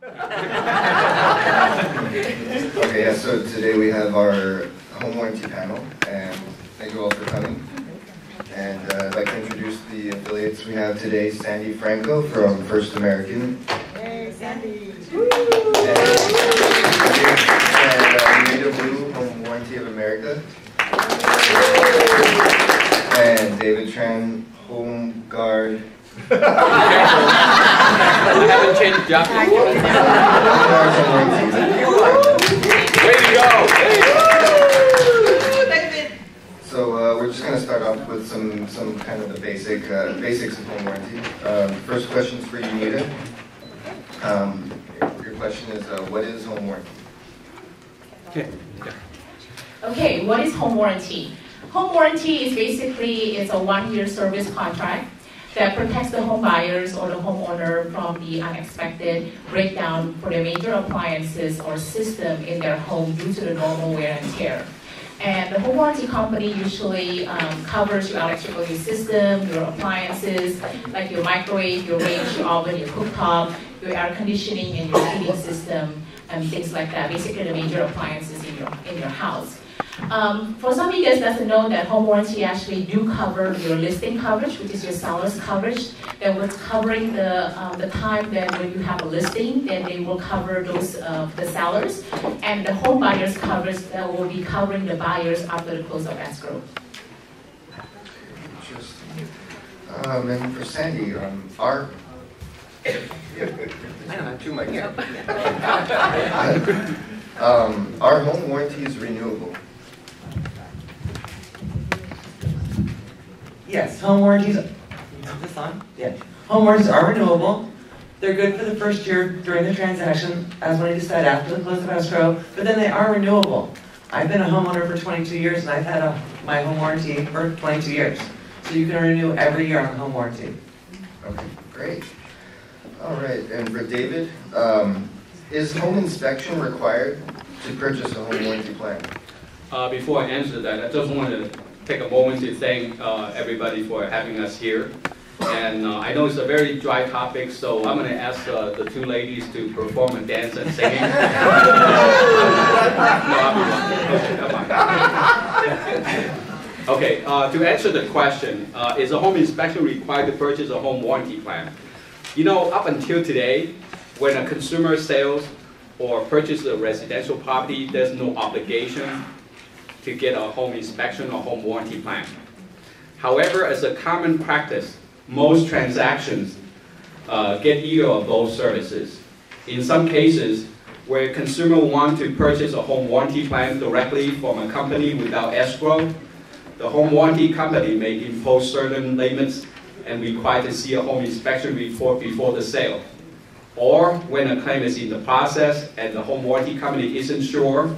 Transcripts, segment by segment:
Okay, yeah, so today we have our home warranty panel, and thank you all for coming. And I'd like to introduce the affiliates we have today. Sandy Franco from First American. Hey, Sandy! And Native Blue, Home Warranty of America. And David Tran, Home Guard. We haven't changed job. Way to go! So we're just going to start off with some kind of the basics of home warranty. First question is for you, Nita. Your question is, what is home warranty? Okay, what is home warranty? Home warranty is basically a 1-year service contract that protects the home buyers or the homeowner from the unexpected breakdown for the major appliances or system in their home due to the normal wear and tear. And the home warranty company usually covers your electrical system, your appliances, like your microwave, your range, your oven, your cooktop, your air conditioning, and your heating system, and things like that. Basically, the major appliances in your house. For some of you guys doesn't know that home warranty actually do cover your listing coverage, which is your seller's coverage. That was covering the time that when you have a listing, then they will cover those the sellers, and the home buyer's coverage that will be covering the buyers after the close of escrow. Interesting. And for Sandy, our our home warranty is renewable. Yes, home warranties. Is this on? Yeah. Home warranties are renewable. They're good for the first year during the transaction, as Wendy said, after the close of escrow, but then they are renewable. I've been a homeowner for 22 years, and I've had my home warranty for 22 years. So you can renew every year on home warranty. Okay, great. All right, and for David, is home inspection required to purchase a home warranty plan? Before I answer that, I just want to take a moment to thank everybody for having us here. And I know it's a very dry topic, so I'm going to ask the two ladies to perform a dance and singing. Okay, to answer the question, is a home inspection required to purchase a home warranty plan? You know, up until today, when a consumer sells or purchases a residential property, there's no obligation to get a home inspection or home warranty plan. However, as a common practice, most transactions get either of those services. In some cases, where a consumer wants to purchase a home warranty plan directly from a company without escrow, the home warranty company may impose certain limits and require to see a home inspection report before the sale. Or when a claim is in the process and the home warranty company isn't sure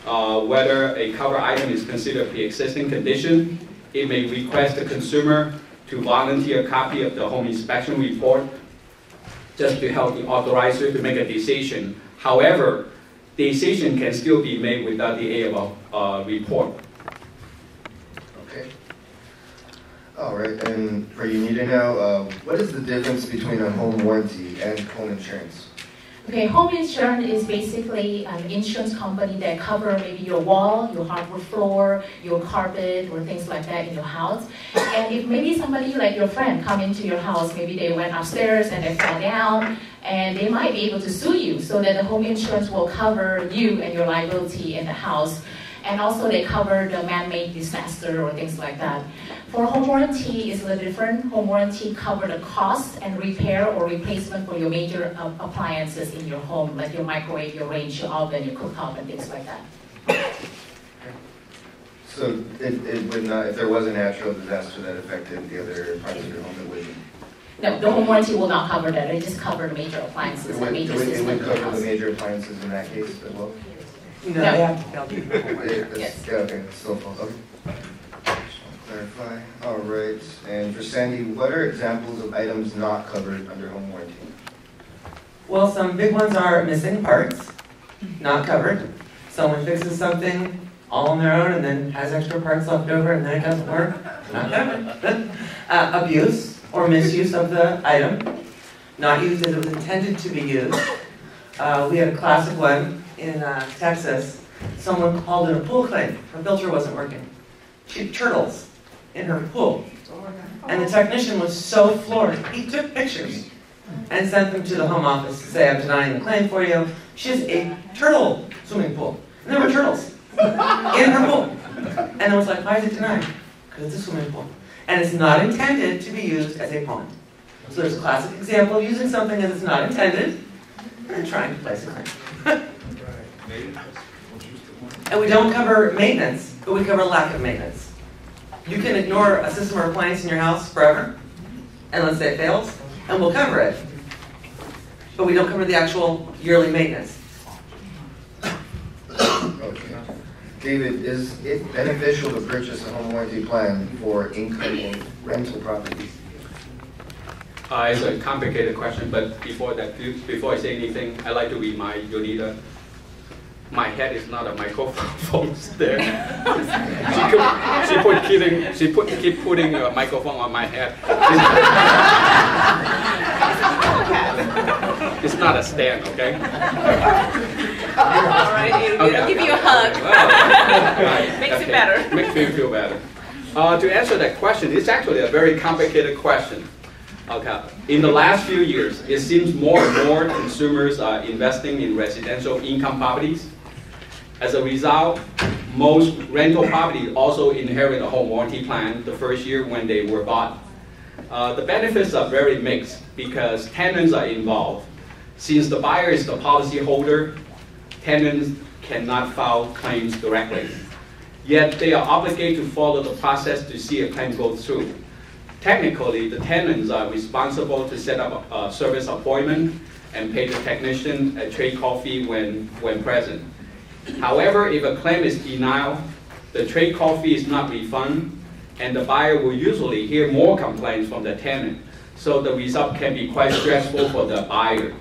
whether a cover item is considered pre-existing condition, it may request the consumer to volunteer a copy of the home inspection report just to help the authorizer to make a decision. However, the decision can still be made without the aid of a report. Okay. All right, and for you need to know, what is the difference between a home warranty and home insurance? Okay, home insurance is basically an insurance company that covers maybe your wall, your hardwood floor, your carpet, or things like that in your house. And if maybe somebody like your friend come into your house, maybe they went upstairs and they fell down, and they might be able to sue you, so that the home insurance will cover you and your liability in the house. And also they cover the man-made disaster or things like that. For home warranty, it's a little different. Home warranty covers the cost and repair or replacement for your major appliances in your home, like your microwave, your range, your oven, your cooktop, and things like that. So it would not, if there was a natural disaster that affected the other parts of your home, it wouldn't? No, the home warranty will not cover that. It just covers the major appliances and major systems. It would cover the major appliances in that case as well? No, they have to Yes. Yeah, okay, still false. Okay. Clarify. All right. And for Sandy, what are examples of items not covered under home warranty? Well, some big ones are missing parts, not covered. Someone fixes something all on their own and then has extra parts left over and then it doesn't work, not covered. Abuse or misuse of the item, not used as it was intended to be used. We had a classic one in Texas. Someone called in a pool claim. Her filter wasn't working. She had turtles in her pool. And the technician was so floored. He took pictures and sent them to the home office to say, I'm denying the claim for you. She has a turtle swimming pool. And there were turtles in her pool. And I was like, why is it denied? Because it's a swimming pool. And it's not intended to be used as a pond. So there's a classic example of using something that is not intended and trying to place a claim. And we don't cover maintenance, but we cover lack of maintenance. You can ignore a system or appliance in your house forever, and let's say it fails, and we'll cover it. But we don't cover the actual yearly maintenance. Okay. David, is it beneficial to purchase a home warranty plan for income rental properties? It's a complicated question, but before I say anything, I'd like to remind Yonita, my head is not a microphone there. Keep putting a microphone on my head. It's not a stand, okay? All right, it'll give you a hug. Makes it better. Makes me feel better. To answer that question, it's actually a very complicated question. Okay. In the last few years, it seems more and more consumers are investing in residential income properties. As a result, most rental properties also inherit a home warranty plan the first year when they were bought. The benefits are very mixed because tenants are involved. Since the buyer is the policy holder, tenants cannot file claims directly. Yet they are obligated to follow the process to see a claim go through. Technically, the tenants are responsible to set up a service appointment and pay the technician a trade call fee when present. However, if a claim is denied, the trade call fee is not refunded, and the buyer will usually hear more complaints from the tenant. So the result can be quite stressful for the buyer.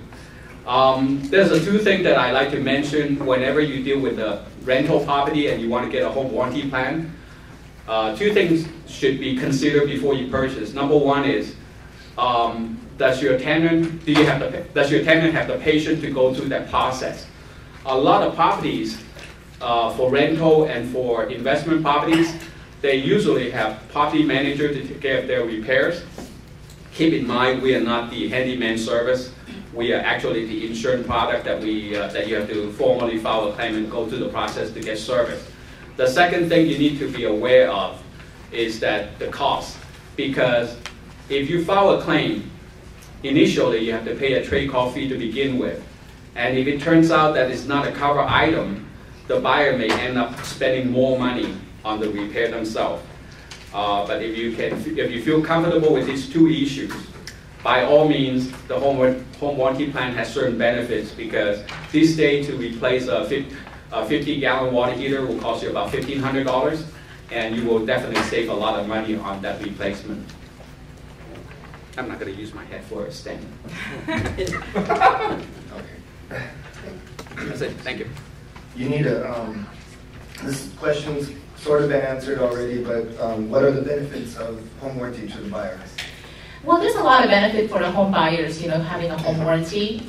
There's two things that I like to mention whenever you deal with a rental property and you want to get a home warranty plan. Two things should be considered before you purchase. Number one is, does your tenant have the patience to go through that process? A lot of properties for rental and for investment properties, they usually have property manager to take care of their repairs. Keep in mind, we are not the handyman service. We are actually the insurance product that you have to formally file a claim and go through the process to get service. The second thing you need to be aware of is that the cost. Because if you file a claim, initially you have to pay a trade call fee to begin with. And if it turns out that it's not a cover item, the buyer may end up spending more money on the repair themselves. But if you feel comfortable with these two issues, by all means, the home warranty plan has certain benefits because this day to replace a 50-gallon water heater will cost you about $1,500, and you will definitely save a lot of money on that replacement. I'm not going to use my head for a stand. Okay. That's it. Thank you. You need this question's sort of been answered already, but what are the benefits of home warranty to the buyer? Well, there's a lot of benefit for the home buyers, having a home warranty.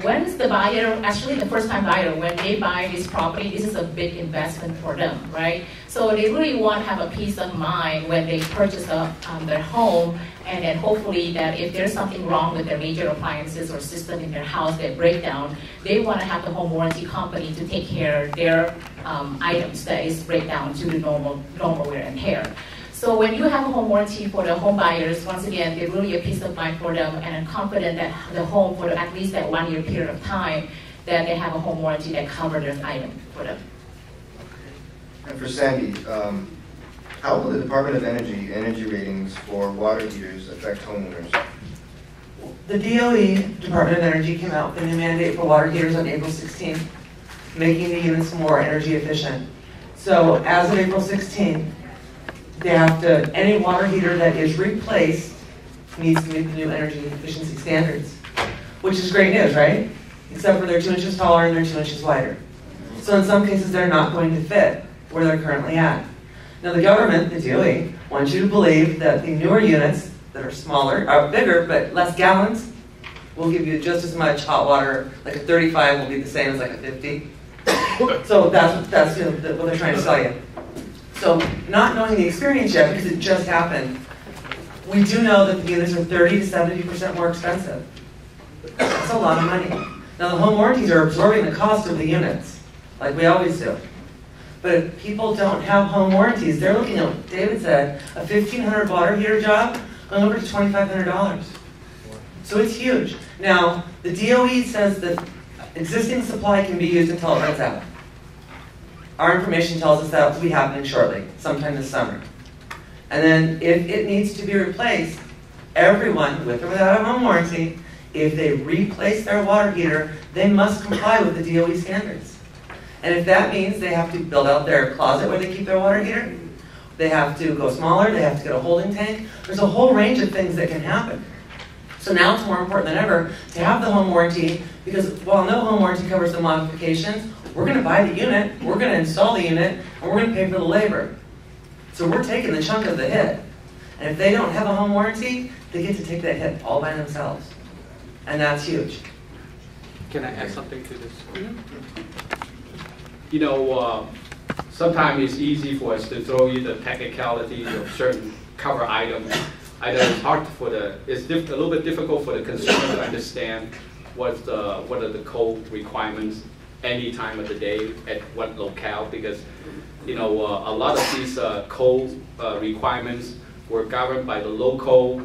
When the buyer, actually the first-time buyer, when they buy this property, this is a big investment for them, right? So they really want to have a peace of mind when they purchase their home, and then hopefully that if there's something wrong with their major appliances or system in their house that break down, they want to have the home warranty company to take care of their items that is break down to the normal wear and tear. So when you have a home warranty for the home buyers, once again, they're really a peace of mind for them, and I'm confident that the home, for at least that 1 year period of time, that they have a home warranty that covers their item for them. And for Sandy, how will the Department of energy ratings for water heaters affect homeowners? The DOE, Department of Energy, came out with a new mandate for water heaters on April 16th, making the units more energy efficient. So as of April 16th, they have to, any water heater that is replaced needs to meet the new energy efficiency standards, which is great news, right? Except for they're 2 inches taller and they're 2 inches wider. So in some cases, they're not going to fit where they're currently at. Now the government, the DOE, wants you to believe that the newer units that are smaller, are bigger, but less gallons, we'll give you just as much hot water. Like a 35 will be the same as like a 50. So that's you know, what they're trying to sell you. So not knowing the experience yet, because it just happened, we do know that the units are 30 to 70% more expensive. That's a lot of money. Now the home warranties are absorbing the cost of the units, like we always do. But if people don't have home warranties, they're looking at what David said, a $1,500 water heater job going over to $2,500. So it's huge. Now, the DOE says that existing supply can be used until it runs out. Our information tells us that will be happening shortly, sometime this summer. And then if it needs to be replaced, everyone, with or without a home warranty, if they replace their water heater, they must comply with the DOE standards. And if that means they have to build out their closet where they keep their water heater, they have to go smaller, they have to get a holding tank. There's a whole range of things that can happen. So now it's more important than ever to have the home warranty, because while no home warranty covers the modifications, we're going to buy the unit, we're going to install the unit, and we're going to pay for the labor. So we're taking the chunk of the hit. And if they don't have a home warranty, they get to take that hit all by themselves. And that's huge. Can I add something to this? You know, sometimes it's easy for us to throw you the technicalities of certain cover items. It's hard for it's a little bit difficult for the consumer to understand what are the code requirements any time of the day at what locale, because you know a lot of these code requirements were governed by the local,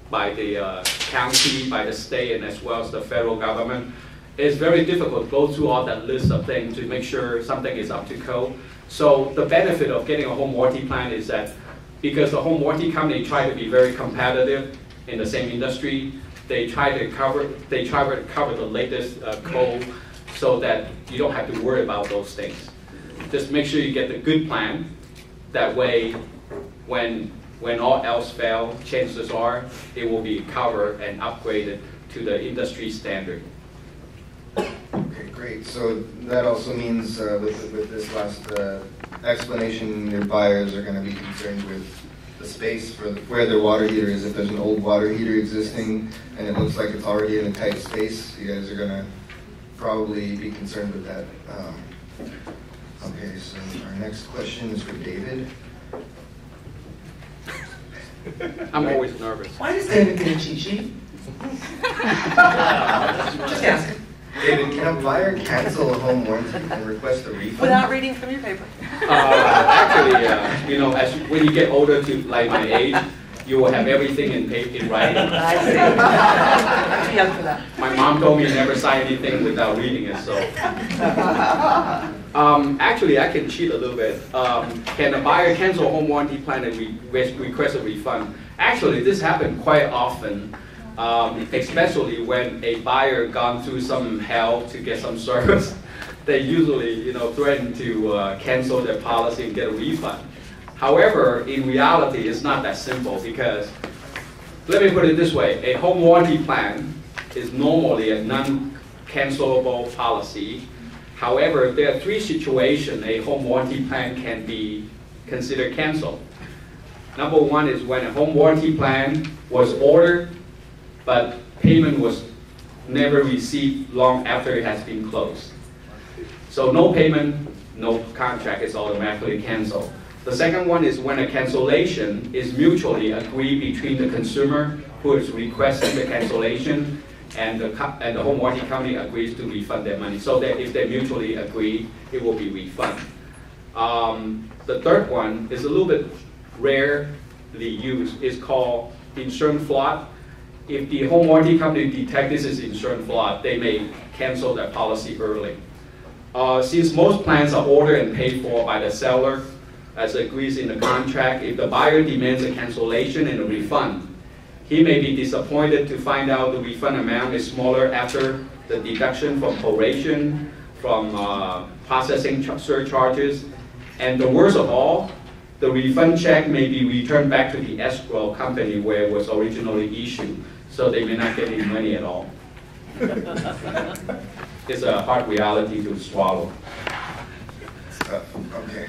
by the county, by the state, and as well as the federal government. It's very difficult to go through all that list of things to make sure something is up to code. So the benefit of getting a home warranty plan is that because the home warranty company try to be very competitive in the same industry, they try to cover the latest code so that you don't have to worry about those things. Just make sure you get the good plan. That way, when all else fails, chances are it will be covered and upgraded to the industry standard. Okay, great. So that also means with this last explanation, your buyers are going to be concerned with the space for where their water heater is. If there's an old water heater existing and it looks like it's already in a tight space, you guys are going to probably be concerned with that. Okay, so our next question is for David. I'm always nervous. Why does David get a cheat sheet? Just asking. David, can a buyer cancel a home warranty and request a refund? Without reading from your paper. Actually, you know, when you get older to like my age, you will have everything in writing. I see. I'm too young for that. My mom told me to never sign anything without reading it, so. Actually, I can cheat a little bit. Can a buyer cancel a home warranty plan and request a refund? Actually, this happens quite often. Especially when a buyer gone through some hell to get some service, they usually, you know, threaten to cancel their policy and get a refund. However, in reality, it's not that simple because, let me put it this way, a home warranty plan is normally a non-cancelable policy. However, there are three situations a home warranty plan can be considered canceled. Number one is when a home warranty plan was ordered but payment was never received long after it has been closed. So no payment, no contract is automatically canceled. The second one is when a cancellation is mutually agreed between the consumer who is requesting the cancellation and the home warranty company agrees to refund their money. So that if they mutually agree, it will be refunded. The third one is a little bit rarely used. It's called insurance fraud. If the home warranty company detects this is insurance fraud, they may cancel their policy early. Since most plans are ordered and paid for by the seller, as agrees in the contract, if the buyer demands a cancellation and a refund, he may be disappointed to find out the refund amount is smaller after the deduction from proration, from processing surcharges, and the worst of all, the refund check may be returned back to the escrow company where it was originally issued, so they may not get any money at all. It's a hard reality to swallow. Okay.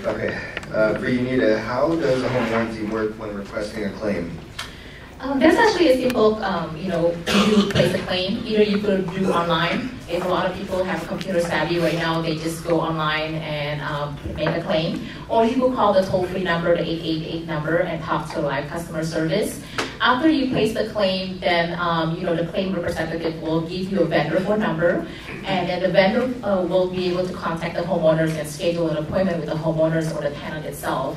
Okay. For Unita, how does a home warranty work when requesting a claim? There's actually a simple, you place a claim. Either you could do online. If a lot of people have computer savvy right now, they just go online and make a claim. Or you could call the toll-free number, the 888 number, and talk to a live customer service. After you place the claim, then the claim representative will give you a vendor phone number, and then the vendor will be able to contact the homeowners and schedule an appointment with the homeowners or the tenant itself.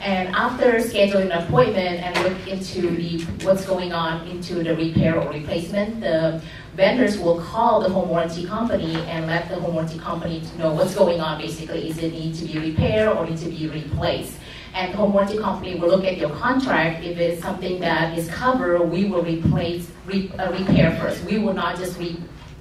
And after scheduling an appointment and look into what's going on into the repair or replacement, the vendors will call the home warranty company and let the home warranty company know what's going on. Basically, is it need to be repaired or need to be replaced? And the home warranty company will look at your contract. If it's something that is covered, we will repair first. We will not just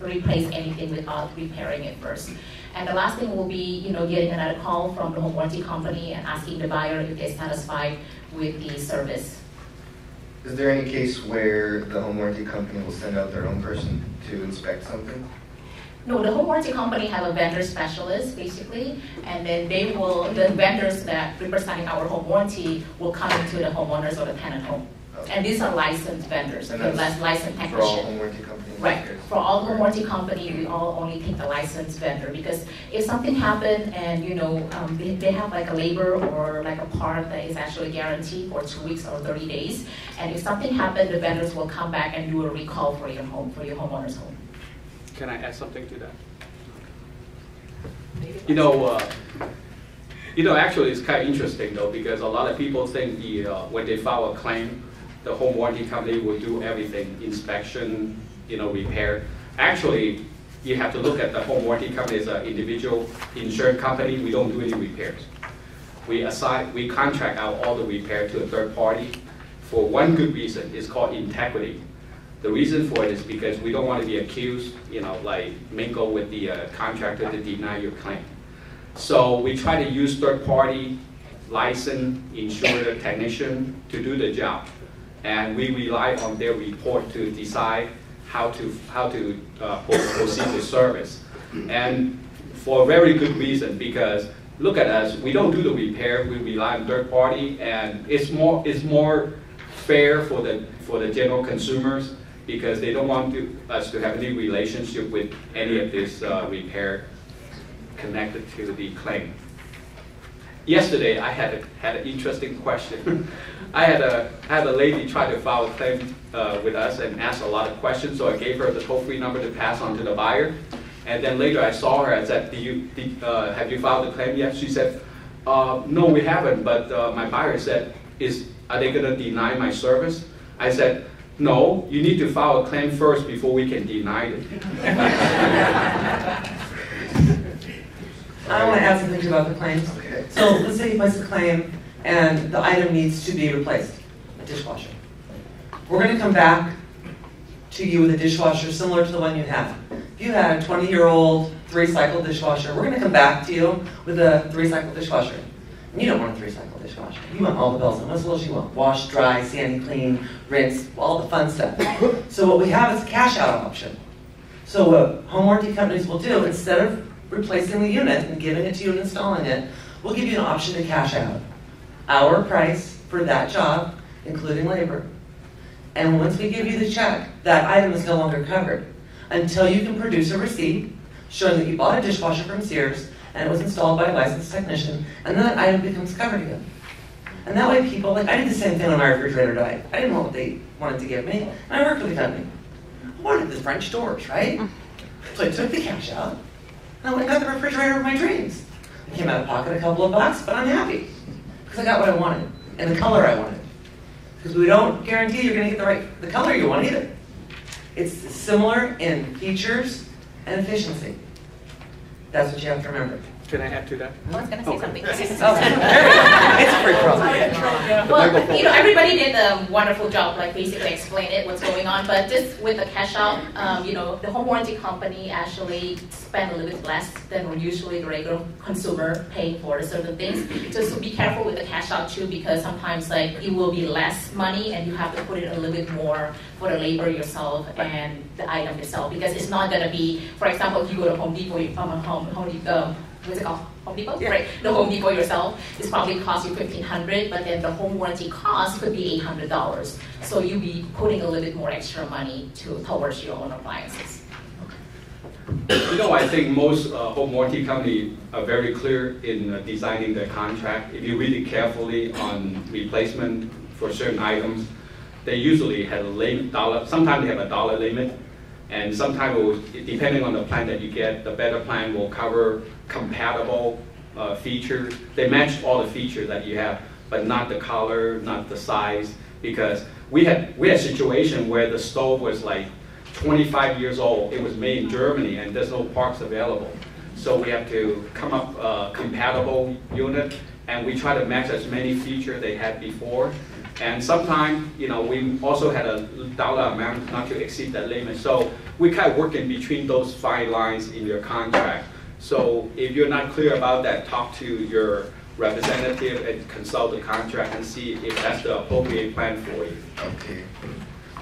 replace anything without repairing it first. And the last thing will be, getting another call from the home warranty company and asking the buyer if they're satisfied with the service. Is there any case where the home warranty company will send out their own person to inspect something? No, the home warranty company have a vendor specialist, basically, and then the vendors that representing our home warranty will come into the homeowners or the tenant home. Okay. And these are licensed vendors, and licensed technicians. For all home warranty companies? Right. For all home warranty company, we all only take the licensed vendor, because if something happened and they have like a labor or like a part that is actually guaranteed for 2 weeks or 30 days, and if something happened, the vendors will come back and do a recall for your home, for your homeowner's home. Can I add something to that? Actually, it's kind of interesting though, because a lot of people think when they file a claim, the home warranty company will do everything, inspection, repair. Actually, you have to look at the home warranty company as an individual insurance company. We don't do any repairs. We contract out all the repair to a third party for one good reason. It's called integrity. The reason for it is because we don't want to be accused, mingle with the contractor to deny your claim. So we try to use third-party licensed insured technician to do the job, and we rely on their report to decide how to proceed with service. And for a very good reason, because look at us, we don't do the repair, we rely on third party, and it's more fair for the general consumers, because they don't want us to have any relationship with any of this repair connected to the claim. Yesterday, I had an interesting question. I had a lady try to file a claim with us and ask a lot of questions, so I gave her the toll-free number to pass on to the buyer. And then later I saw her, I said, have you filed the claim yet? She said, no, we haven't, but my buyer said, are they going to deny my service? I said, no, you need to file a claim first before we can deny it. I want to add some things about the claims. Okay. So let's say you place a claim and the item needs to be replaced, a dishwasher. We're going to come back to you with a dishwasher similar to the one you have. If you had a 20-year-old 3-cycle dishwasher, we're going to come back to you with a 3-cycle dishwasher. And you don't want a 3-cycle dishwasher. You want all the bells and whistles you want. Wash, dry, sandy, clean, rinse, all the fun stuff. So what we have is a cash out option. So what home warranty companies will do, instead of replacing the unit and giving it to you and installing it, we'll give you an option to cash out. Our price for that job, including labor. And once we give you the check, that item is no longer covered until you can produce a receipt showing that you bought a dishwasher from Sears and it was installed by a licensed technician, and then that item becomes covered again. And that way people, I did the same thing when my refrigerator died. I didn't know what they wanted to give me, and I worked with the company. I wanted the French doors, right? So I took the cash out, and I went and got the refrigerator of my dreams. I came out of pocket a couple of bucks, but I'm happy, because I got what I wanted, and the color I wanted. Because we don't guarantee you're going to get the color you want either. It's similar in features and efficiency. That's what you have to remember. Can I add to that? I was going to say something. It's a free throw. Well, everybody did a wonderful job, basically explain it, what's going on. But just with the cash out, the home warranty company actually spend a little bit less than usually the regular consumer paying for certain things. So be careful with the cash out too, because sometimes it will be less money and you have to put in a little bit more for the labor yourself and the item itself. Because it's not going to be, for example, if you go to Home Depot, what's it called? Home Depot? Yeah. Right. The Home Depot yourself is probably cost you $1,500, but then the home warranty cost could be $800. So you'll be putting a little bit more extra money towards your own appliances. You know, I think most home warranty companies are very clear in designing their contract. If you read it carefully on replacement for certain items, they usually have a limit dollar. Sometimes they have a dollar limit, and sometimes depending on the plan that you get, the better plan will cover compatible features. They match all the features that you have, but not the color, not the size. Because we had a situation where the stove was like 25 years old. It was made in Germany, and there's no parts available. So we have to come up a compatible unit, and we try to match as many features they had before. And sometimes, you know, we also had a dollar amount not to exceed that limit. So we kind of work in between those fine lines in your contract. So if you're not clear about that, talk to your representative and consult the contract and see if that's the appropriate plan for you. Okay.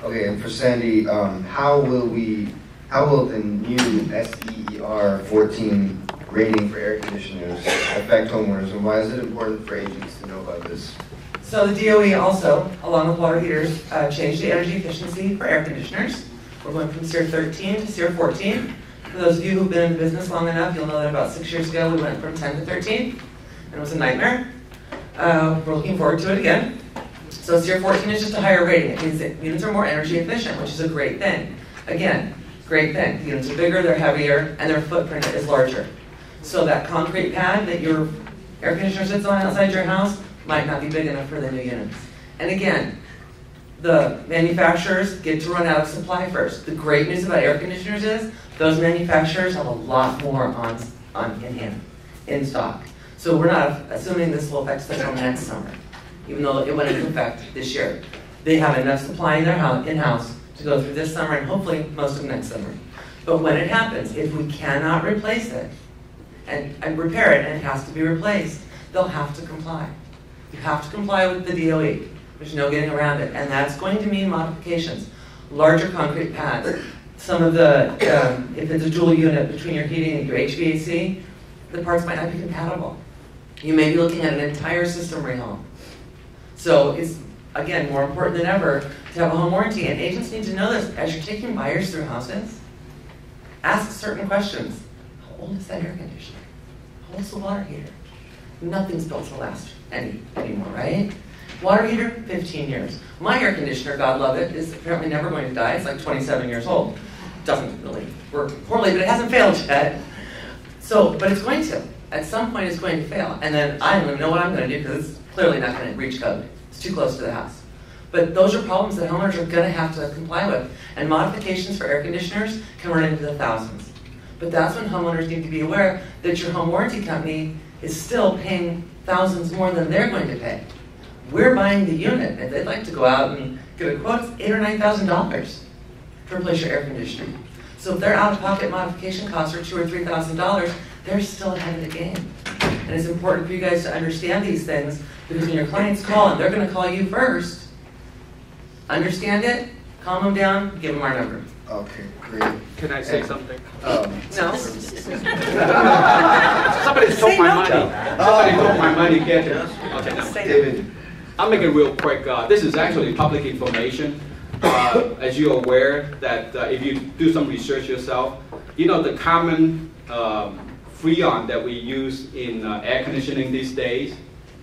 Okay, and for Sandy, how will the new SEER 14 rating for air conditioners affect homeowners, and why is it important for agents to know about this? So the DOE also, along with water heaters, changed the energy efficiency for air conditioners. We're going from SEER 13 to SEER 14. For those of you who've been in business long enough, you'll know that about 6 years ago we went from 10 to 13, and it was a nightmare. We're looking forward to it again. So SEER 14 is just a higher rating. It means that units are more energy efficient, which is a great thing. Again, great thing. The units are bigger, they're heavier, and their footprint is larger. So that concrete pad that your air conditioner sits on outside your house might not be big enough for the new units. And again, the manufacturers get to run out of supply first. The great news about air conditioners is those manufacturers have a lot more on in hand, in stock. So we're not assuming this will affect us until next summer, even though it went into effect this year. They have enough supply in their in-house to go through this summer and hopefully most of next summer. But when it happens, if we cannot replace it and repair it and it has to be replaced, they'll have to comply. You have to comply with the DOE. There's no getting around it. And that's going to mean modifications. Larger concrete pads. Some of the, if it's a dual unit between your heating and your HVAC, the parts might not be compatible. You may be looking at an entire system rehaul. So it's, again, more important than ever to have a home warranty. And agents need to know this. As you're taking buyers through houses, ask certain questions. How old is that air conditioner? How old is the water heater? Nothing's built to last anymore, right? Water heater, 15 years. My air conditioner, God love it, is apparently never going to die. It's like 27 years old. Doesn't really work poorly, but it hasn't failed yet. So, but it's going to. At some point, it's going to fail. And then I don't even know what I'm going to do because it's clearly not going to reach code. It's too close to the house. But those are problems that homeowners are going to have to comply with. And modifications for air conditioners can run into the thousands. But that's when homeowners need to be aware that your home warranty company is still paying thousands more than they're going to pay. We're buying the unit. If they'd like to go out and get a quote, it's $8,000 or $9,000 to replace your air conditioner. So if their out-of-pocket modification costs are $2,000 or $3,000, they're still ahead of the game. And it's important for you guys to understand these things because when your clients call and they're going to call you first, understand it, calm them down, give them our number. Okay, great. Can I say something? No. Somebody took my money. Somebody took my money. Get it. Okay, now. David. I'll make it real quick. This is actually public information. As you're aware, that if you do some research yourself, you know the common Freon that we use in air conditioning these days,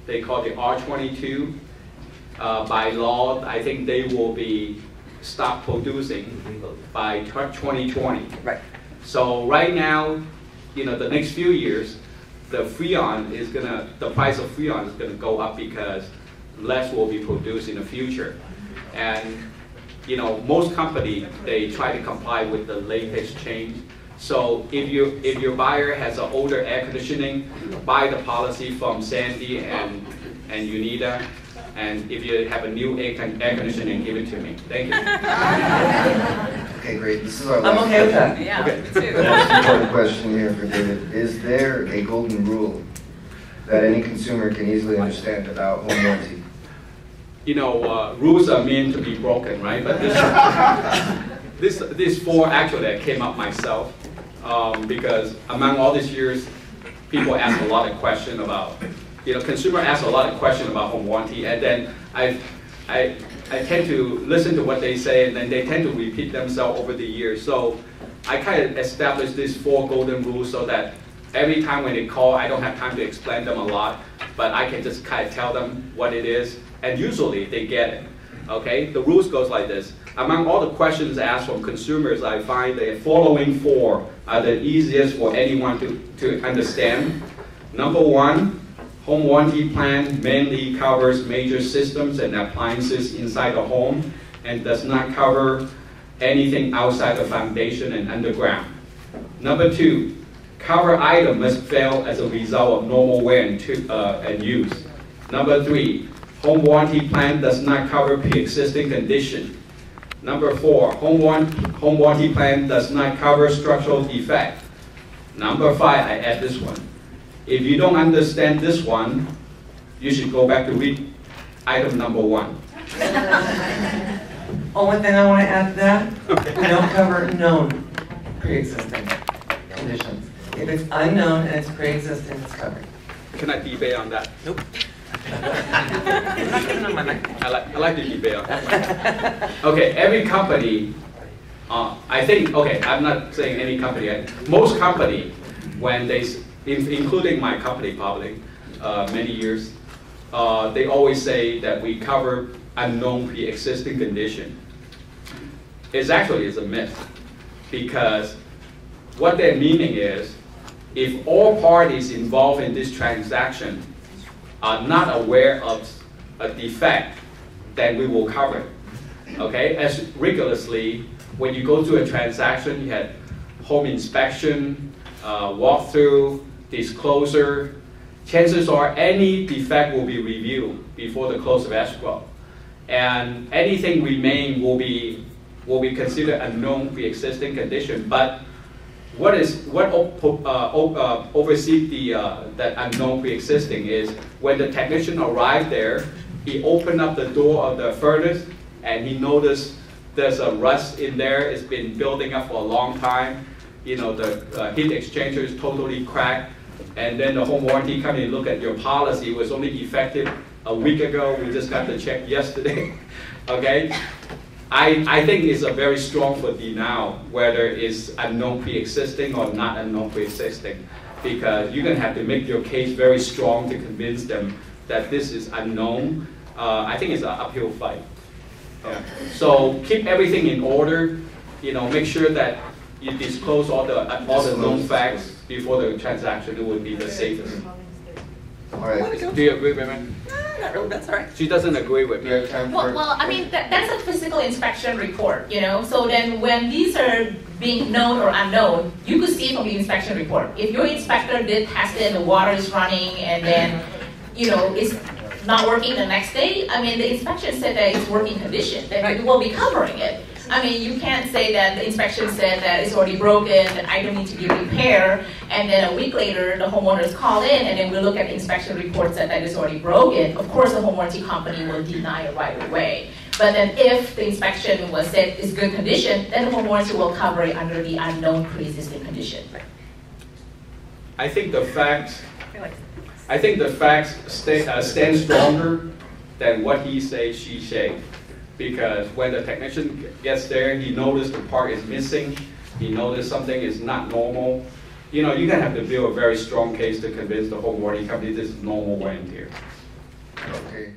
they call the R22. By law, I think they will be stopped producing by 2020. Right. So right now, you know, the next few years, the Freon is the price of Freon is gonna go up because less will be produced in the future. And you know, most companies, they try to comply with the latest change. So if your buyer has an older air conditioning, buy the policy from Sandy and Unita. And if you have a new air conditioning, give it to me. Thank you. Okay, great. This is our I'm last okay with question. that. Yeah, Okay. me too. The most important question here for David. Is there a golden rule that any consumer can easily understand about home warranty? You know, rules are meant to be broken, right? But this four actually I came up myself because among all these years people ask a lot of questions about, consumer ask a lot of questions about home warranty, and then I tend to listen to what they say, and then they tend to repeat themselves over the years. So I kind of established these 4 golden rules so that every time when they call, I don't have time to explain them a lot, but I can just kind of tell them what it is, and usually they get it. Okay, the rules goes like this. Among all the questions asked from consumers, I find the following 4 are the easiest for anyone to understand. Number 1, home warranty plan mainly covers major systems and appliances inside the home and does not cover anything outside the foundation and underground. Number 2, cover item must fail as a result of normal wear and use. Number 3, home warranty plan does not cover pre-existing condition. Number 4, home warranty plan does not cover structural defect. Number 5, I add this one. If you don't understand this one, you should go back to read item number 1. Only thing I want to add to that, we don't cover known pre-existing conditions. If it's unknown and it's pre-existing, it's covered. Can I debate on that? Nope. I'm not giving them my mic. I like to debate on that. Okay, every company, I think, okay, I'm not saying any company, most company, when they, including my company probably, many years, they always say that we cover unknown pre-existing condition. It's a myth, because what their meaning is, if all parties involved in this transaction are not aware of a defect, then we will cover it. Okay, as rigorously, when you go through a transaction, you had home inspection, walkthrough, disclosure, chances are any defect will be reviewed before the close of escrow. And anything remain will be considered a known pre-existing condition. But what oversees that unknown pre-existing is when the technician arrived there, he opened up the door of the furnace and he noticed there's a rust in there. It's been building up for a long time. The heat exchanger is totally cracked. And then the home warranty company look at your policy. It was only effective a week ago. We just got the check yesterday. Okay? I think it's a very strong for denial, whether it's unknown pre-existing or not unknown pre-existing, because you're going to have to make your case very strong to convince them that this is unknown. I think it's an uphill fight. Yeah. So keep everything in order. Make sure that you disclose all the known facts before the transaction. It would be the safest. All right. Do you agree with me? Not really, that's all right. She doesn't agree with me. Well, I mean, that's a physical inspection report, So then when these are being known or unknown, you could see from the inspection report. If your inspector did test it and the water is running and then, it's not working the next day, I mean, the inspection said that it's working condition, then you will be covering it. I mean, you can't say that the inspection said that it's already broken, the item needs to be repaired, and then a week later the homeowners call in and then we look at the inspection report that it's already broken. Of course, the home warranty company will deny it right away. But then if the inspection was said is good condition, then the home warranty will cover it under the unknown pre-existing condition. I think the facts stand stronger than what he say, she say. Because when the technician gets there, he noticed the part is missing, he noticed something is not normal. You're going to have to build a very strong case to convince the home warranty company this is normal wear and tear. Okay.